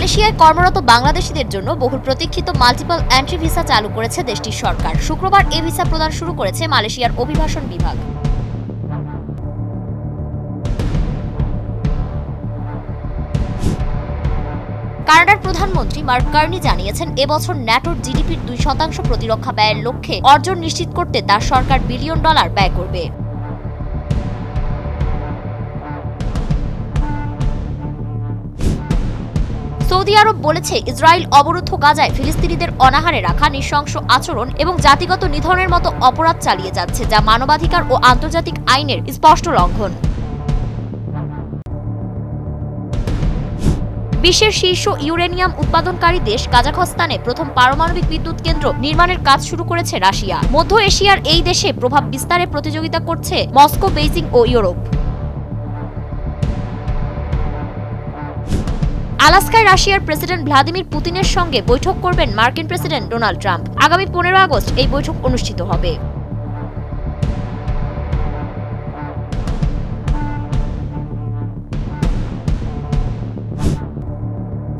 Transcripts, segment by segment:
মালয়েশিয়ায় কর্মরত বাংলাদেশিদের জন্য বহুল প্রতীক্ষিত মাল্টিপল এন্ট্রি ভিসা চালু করেছে দেশটির সরকার। শুক্রবার এই ভিসা প্রদান শুরু করেছে মালয়েশিয়ার অভিবাসন বিভাগ। কানাডার প্রধানমন্ত্রী মার্ক কার্নি জানিয়েছেন, এবছর ন্যাটোর জিডিপির 2% প্রতিরক্ষা ব্যয়ের লক্ষ্যে অর্জন নিশ্চিত করতে তার সরকার $1 বিলিয়ন ব্যয় করবে। সৌদি আরব বলেছে, ইসরায়েল অবরুদ্ধ গাজায় ফিলিস্তিনিদের অনাহারে রাখা, নৃশংস আচরণ এবং জাতিগত নিধনের মতো অপরাধ চালিয়ে যাচ্ছে, যা মানবাধিকার ও আন্তর্জাতিক আইনের স্পষ্ট লঙ্ঘন। বিশ্বের শীর্ষ ইউরেনিয়াম উৎপাদনকারী দেশ কাজাখস্তানে প্রথম পারমাণবিক বিদ্যুৎ কেন্দ্র নির্মাণের কাজ শুরু করেছে রাশিয়া। মধ্য এশিয়ার এই দেশে প্রভাব বিস্তারে প্রতিযোগিতা করছে মস্কো, বেইজিং ও ইউরোপ। আলাস্কায় রাশিয়ার প্রেসিডেন্ট ভ্লাদিমির পুতিনের সঙ্গে বৈঠক করবেন মার্কিন প্রেসিডেন্ট ডোনাল্ড ট্রাম্প। আগামী 15 আগস্ট এই বৈঠক অনুষ্ঠিত হবে।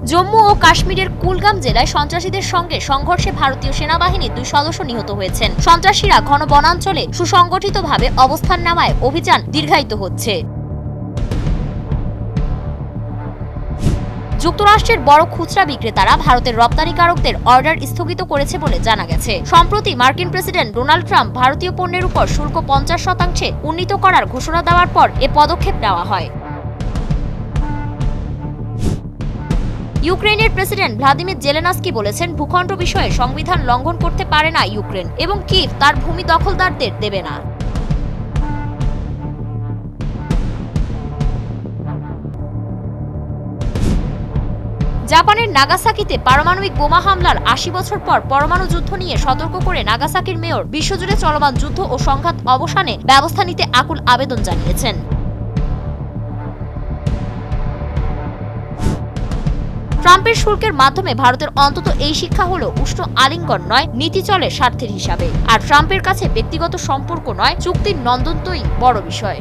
জম্মু ও কাশ্মীরের কুলগাম জেলায় সন্ত্রাসীদের সঙ্গে সংঘর্ষে ভারতীয় সেনাবাহিনীর 2 সদস্য নিহত হয়েছেন। সন্ত্রাসীরা ঘন বনাঞ্চলে সুসংগঠিতভাবে অবস্থান নেওয়ায় অভিযান দীর্ঘায়িত হচ্ছে। যুক্তরাষ্ট্রের বড় খুচরা বিক্রেতারা ভারতের রপ্তানিকারকদের অর্ডার স্থগিত করেছে বলে জানা গেছে। সম্প্রতি মার্কিন প্রেসিডেন্ট ডোনাল্ড ট্রাম্প ভারতীয় পণ্যের উপর শুল্ক 50% উন্নীত করার ঘোষণা দেওয়ার পর এ পদক্ষেপ নেওয়া হয়। ইউক্রেনের প্রেসিডেন্ট ভ্লাদিমির জেলেনস্কি বলেছেন, ভূখণ্ড বিষয়ে সংবিধান লঙ্ঘন করতে পারে না ইউক্রেন এবং কিভ তার ভূমি দখলদারদের দেবে না। জাপানের নাগাসাকিতে পারমাণবিক বোমা হামলার 80 বছর পর পরমাণু যুদ্ধ নিয়ে সতর্ক করে নাগাসাকির মেয়র বিশ্বজুড়ে চলমান যুদ্ধ ও সংঘাত অবসানে ব্যবস্থা নিতে আকুল আবেদন জানিয়েছেন। ট্রাম্পের শুল্কের মাধ্যমে ভারতের অন্তত এই শিক্ষা হলো, উষ্ণ আলিঙ্গন নয়, নীতি চলে স্বার্থের হিসাবে। আর ট্রাম্পের কাছে ব্যক্তিগত সম্পর্ক নয়, চুক্তির নন্দন্তই বড় বিষয়।